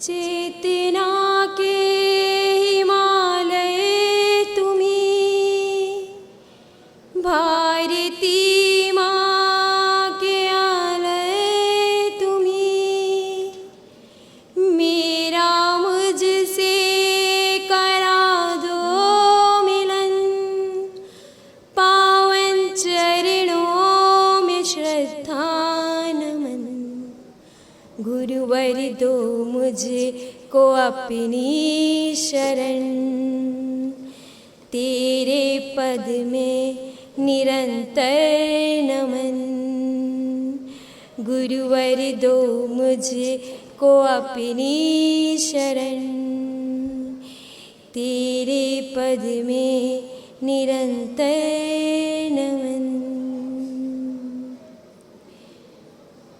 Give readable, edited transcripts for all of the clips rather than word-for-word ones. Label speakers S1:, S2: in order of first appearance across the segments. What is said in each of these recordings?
S1: चेतना के हिमालय तुम्ही, भारती माँ के आलय तुम्ही, मेरा मुझसे करा दो मिलन, पावन चरणों में श्रद्धा नमन। गुरुवर दो मुझको अपनी शरण, तेरे पद में निरंतर नमन। गुरुवर दो मुझको अपनी शरण, तेरे पद में निरंतर नमन।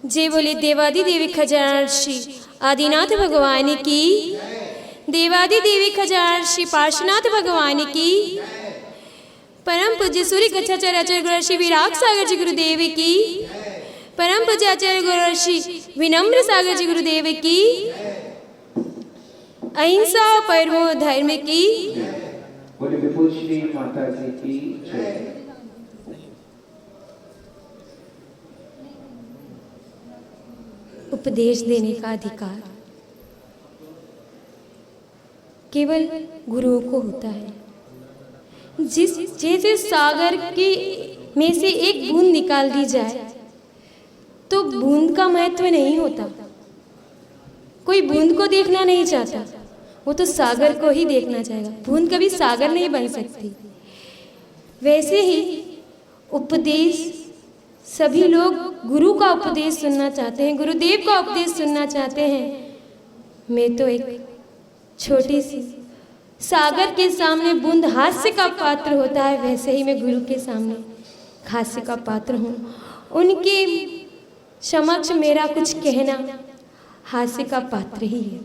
S1: जय बोले देवादि देवी खजान श्री आदिनाथ भगवान की, देवादि देवी खजान श्री पार्श्वनाथ भगवान की, परम पूज्य सूर्य कच्छाचार्य आचार्य गुरु श्री विराग सागर जी गुरुदेव की, परम पूज्य आचार्य गुरु श्री विनम्र सागर जी गुरुदेव की, अहिंसा परमो धर्म की,
S2: बोले विपुल श्री माता जी की जय।
S1: उपदेश देने का अधिकार केवल गुरुओं को होता है। जैसे सागर के में से एक बूंद निकाल दी जाए तो बूंद का महत्व नहीं होता, कोई बूंद को देखना नहीं चाहता, वो तो सागर को ही देखना चाहेगा। बूंद कभी सागर नहीं बन सकती। वैसे ही उपदेश, सभी लोग गुरु का उपदेश सुनना चाहते हैं, गुरुदेव का उपदेश सुनना चाहते हैं। मैं तो एक छोटी सी सागर के सामने बूंद हास्य का पात्र होता है, वैसे ही मैं गुरु के सामने हास्य का पात्र हूँ। उनके समक्ष मेरा कुछ कहना हास्य का पात्र ही है,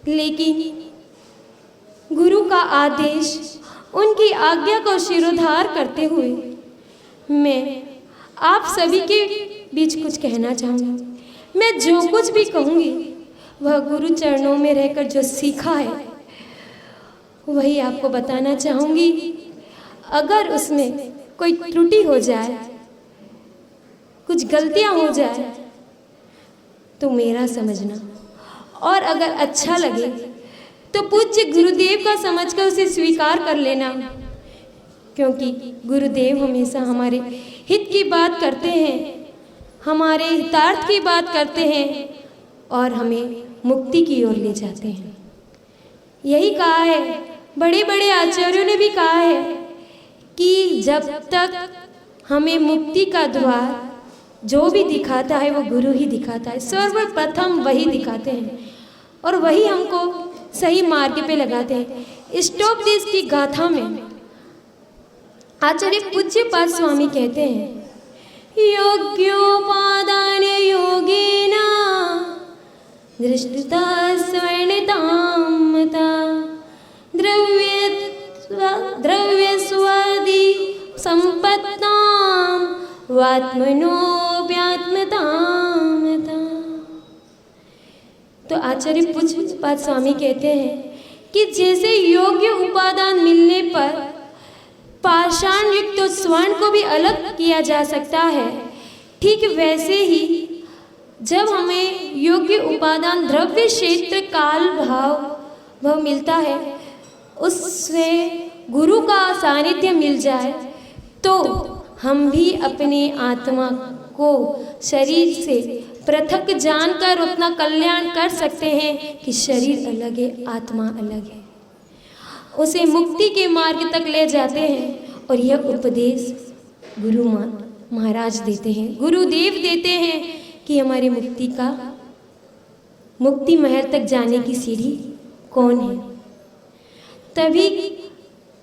S1: लेकिन गुरु का आदेश, उनकी आज्ञा को शिरोधार करते हुए मैं आप सभी के बीच कुछ कहना चाहूँगी। मैं जो कुछ भी कहूँगी वह गुरु चरणों में रहकर जो सीखा है वही आपको बताना चाहूँगी। अगर उसमें कोई त्रुटि हो जाए, कुछ गलतियाँ हो जाए तो मेरा समझना, और अगर अच्छा लगे तो पूज्य गुरुदेव का समझकर उसे स्वीकार कर लेना, क्योंकि गुरुदेव हमेशा हमारे हित की बात करते हैं, हमारे हितार्थ की बात करते हैं और हमें मुक्ति की ओर ले जाते हैं। यही कहा है, बड़े बड़े आचार्यों ने भी कहा है कि जब तक हमें मुक्ति का द्वार जो भी दिखाता है वो गुरु ही दिखाता है, सर्वप्रथम वही दिखाते हैं और वही हमको सही मार्ग पे लगाते हैं। इष्टोपदेश की गाथा में आचार्य पूज्यपाद स्वामी कहते हैं, योग्योपादान योगेन दृष्टता स्वर्णतामता द्रव्यस्वादि संपत्ताम वात्मनोप्यात्मतामता। तो आचार्य पूज्यपाद स्वामी कहते हैं कि जैसे योग्य उपादान मिलने पर पाषाण युक्त स्वर्ण को भी अलग किया जा सकता है, ठीक वैसे ही जब हमें योग्य उपादान द्रव्य क्षेत्र काल भाव वह मिलता है, उससे गुरु का सानिध्य मिल जाए तो हम भी अपनी आत्मा को शरीर से पृथक जानकर उतना कल्याण कर सकते हैं कि शरीर अलग है, आत्मा अलग है, उसे मुक्ति के मार्ग तक ले जाते हैं। और यह उपदेश गुरु महाराज देते हैं, गुरुदेव देते हैं कि हमारी मुक्ति महल तक जाने की सीढ़ी कौन है। तभी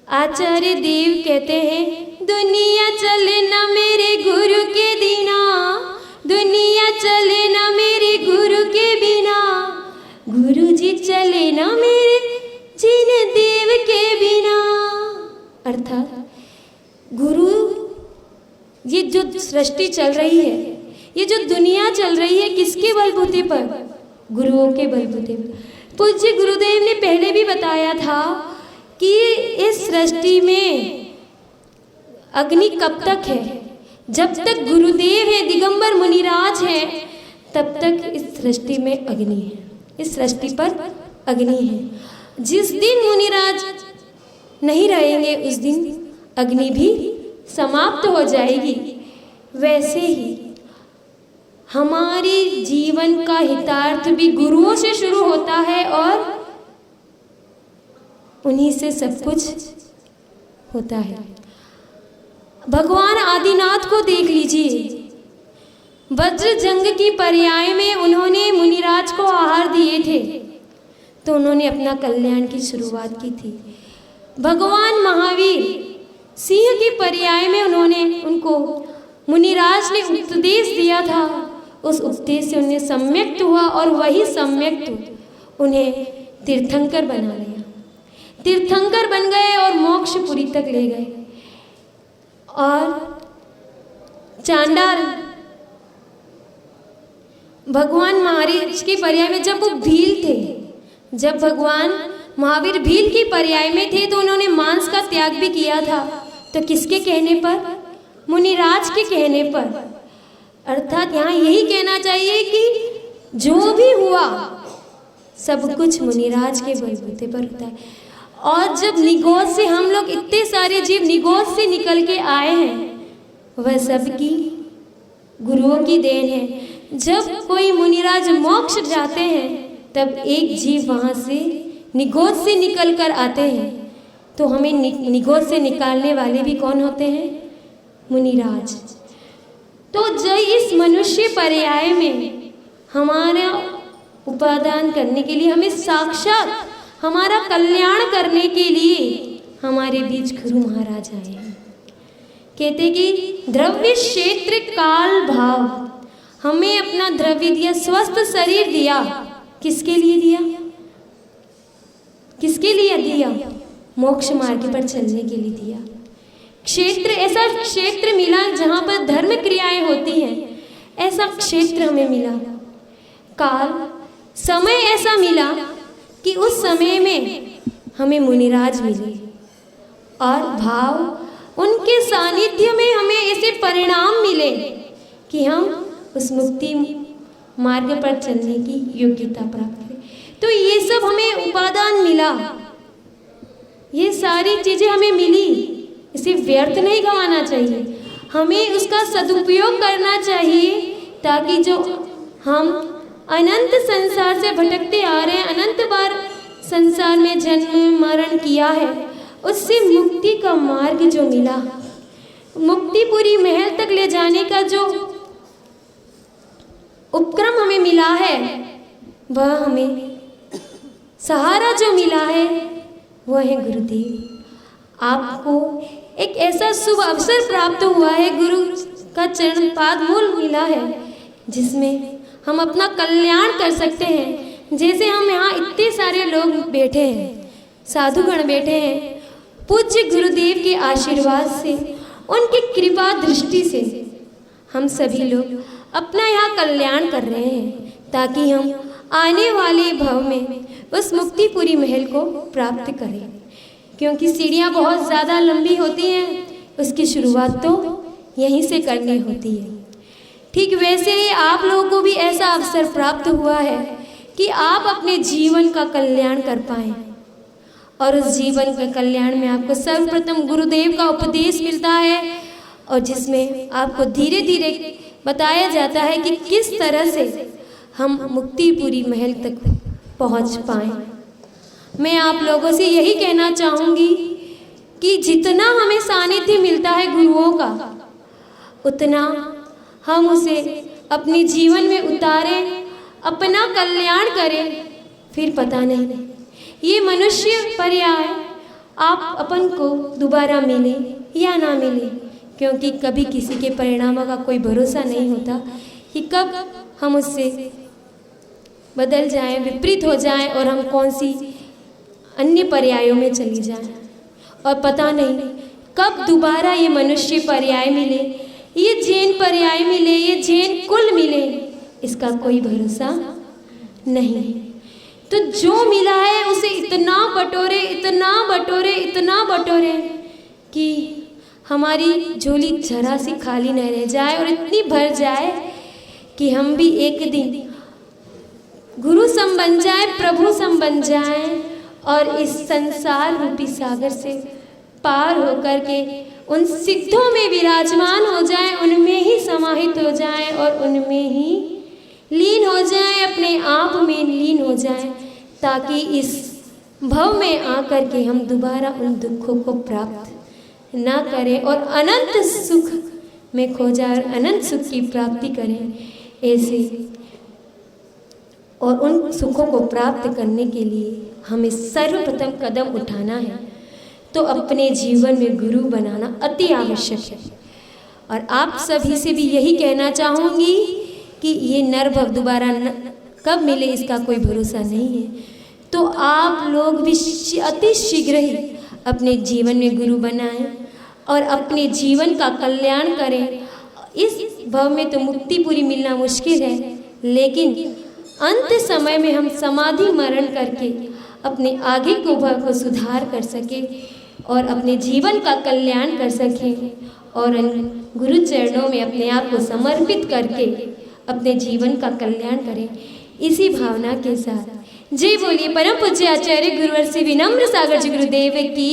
S1: आचार्य देव कहते हैं, दुनिया चले ना मेरे गुरु के बिना, दुनिया चले ना मेरे गुरु के बिना, गुरु जी चले ना मेरे जिन देव के बिना। अर्थात गुरु, ये जो सृष्टि चल रही है, ये जो दुनिया चल रही है, किसके बलबूते पर? गुरुओं के बलबूते पर। पूज्य गुरुदेव ने पहले भी बताया था कि इस सृष्टि में अग्नि कब तक है? जब तक गुरुदेव है, दिगंबर मुनिराज है, तब तक इस सृष्टि में अग्नि है, इस सृष्टि पर अग्नि है। जिस दिन मुनिराज नहीं रहेंगे उस दिन अग्नि भी समाप्त हो जाएगी। वैसे ही हमारे जीवन का हितार्थ भी गुरुओं से शुरू होता है और उन्हीं से सब कुछ होता है। भगवान आदिनाथ को देख लीजिए, वज्र जंग की पर्याय में उन्होंने मुनिराज को आहार दिए थे तो उन्होंने अपना कल्याण की शुरुआत की थी। भगवान महावीर सिंह की पर्याय में उनको मुनिराज ने उपदेश दिया था, उस उपदेश से उन्हें सम्यक्त हुआ और वही सम्यक्त उन्हें तीर्थंकर बना लिया। तीर्थंकर बन गए और मोक्षपुरी तक ले गए। और चांडाल भगवान महावीर की पर्याय में जब वो भील थे, जब भगवान महावीर भील की पर्याय में थे तो उन्होंने मांस का त्याग भी किया था। तो किसके कहने पर? मुनिराज के कहने पर। अर्थात यहाँ यही कहना चाहिए कि जो भी हुआ सब कुछ मुनिराज के बलबूते पर होता है। और जब निगोद से हम लोग इतने सारे जीव निगोद से निकल के आए हैं, वह सबकी गुरुओं की देन है। जब कोई मुनिराज मोक्ष जाते हैं तब एक जीव वहाँ से निगोद से निकल कर आते हैं, तो हमें निगोद से निकालने वाले भी कौन होते हैं? मुनिराज। तो जो इस मनुष्य पर्याय में हमारा उपादान करने के लिए, हमें साक्षात हमारा कल्याण करने के लिए हमारे बीच गुरु महाराज आए हैं। कहते कि द्रव्य क्षेत्र काल भाव, हमें अपना द्रव्य दिया, स्वस्थ शरीर दिया। किसके लिए दिया? किसके लिए दिया? मोक्ष मार्ग पर चलने के लिए दिया। क्षेत्र, ऐसा क्षेत्र मिला जहाँ पर धर्म क्रियाएं होती हैं, ऐसा क्षेत्र हमें मिला। काल, समय ऐसा मिला कि उस समय में हमें मुनिराज मिले। और भाव, उनके सानिध्य में हमें ऐसे परिणाम मिले कि हम उस मुक्ति मार्ग पर चलने की योग्यता प्राप्त करें। तो ये सब हमें उपादान मिला, ये सारी चीज़ें हमें मिली, इसे व्यर्थ नहीं गंवाना चाहिए। हमें उसका सदुपयोग करना चाहिए ताकि जो हम अनंत संसार से भटकते आ रहे हैं, अनंत बार संसार में जन्म मरण किया है, उससे मुक्ति का मार्ग जो मिला, मुक्तिपुरी महल तक ले जाने का जो उपक्रम हमें मिला है, वह हमें सहारा जो मिला है वह है गुरुदेव। आपको एक ऐसा शुभ अवसर प्राप्त हुआ है, गुरु का चरण पाद मूल मिला है, जिसमें हम अपना कल्याण कर सकते हैं। जैसे हम यहाँ इतने सारे लोग बैठे हैं, साधुगण बैठे हैं, पूज्य गुरुदेव के आशीर्वाद से, उनकी कृपा दृष्टि से हम सभी लोग अपना यहाँ कल्याण कर रहे हैं, ताकि हम आने वाले भव में उस मुक्तिपुरी महल को प्राप्त करें। क्योंकि सीढ़ियाँ बहुत ज़्यादा लंबी होती हैं, उसकी शुरुआत तो यहीं से करनी होती है। ठीक वैसे ही आप लोगों को भी ऐसा अवसर प्राप्त हुआ है कि आप अपने जीवन का कल्याण कर पाएँ। और उस जीवन के कल्याण में आपको सर्वप्रथम गुरुदेव का उपदेश मिलता है, और जिसमें आपको धीरे धीरे बताया जाता है कि किस तरह से हम मुक्तिपुरी महल तक पहुंच पाएँ। मैं आप लोगों से यही कहना चाहूँगी कि जितना हमें सानिध्य मिलता है गुरुओं का, उतना हम उसे अपने जीवन में उतारें, अपना कल्याण करें। फिर पता नहीं ये मनुष्य पर्याय आप अपन को दोबारा मिले या ना मिले, क्योंकि कभी किसी के परिणामों का कोई भरोसा नहीं होता कि कब हम उससे बदल जाएं, विपरीत हो जाएं और हम कौन सी अन्य पर्यायों में चली जाएं। और पता नहीं कब दोबारा ये मनुष्य पर्याय मिले, ये जैन पर्याय मिले, ये जैन कुल मिले, इसका कोई भरोसा नहीं। तो जो मिला है उसे इतना बटोरे, इतना बटोरे, इतना बटोरे कि हमारी झोली जरा सी खाली न रह जाए और इतनी भर जाए कि हम भी एक दिन गुरु सम बन जाए, प्रभु सम बन जाए और इस संसार रूपी सागर से पार होकर के उन सिद्धों में विराजमान हो जाए, उनमें ही समाहित हो जाए और उनमें ही लीन हो जाए, अपने आप में लीन हो जाए, ताकि इस भव में आकर के हम दोबारा उन दुखों को प्राप्त ना करें और अनंत सुख में खो जाए और अनंत सुख की प्राप्ति करें। ऐसे और उन सुखों को प्राप्त करने के लिए हमें सर्वप्रथम कदम उठाना है, तो अपने जीवन में गुरु बनाना अति आवश्यक है। और आप सभी से भी यही कहना चाहूँगी कि ये नर भव दोबारा कब मिले इसका कोई भरोसा नहीं है। तो आप लोग भी अति शीघ्र ही अपने जीवन में गुरु बनाएं और अपने जीवन का कल्याण करें। इस भव में तो मुक्ति पूरी मिलना मुश्किल है, लेकिन अंत समय में हम समाधि मरण करके अपने आगे को भव को सुधार कर सके और अपने जीवन का कल्याण कर सकें और गुरु चरणों में अपने आप को समर्पित करके अपने जीवन का कल्याण करें। इसी भावना के साथ जय बोलिए परम पूज्य आचार्य गुरुवर श्री विनम्र सागर जी गुरुदेव की।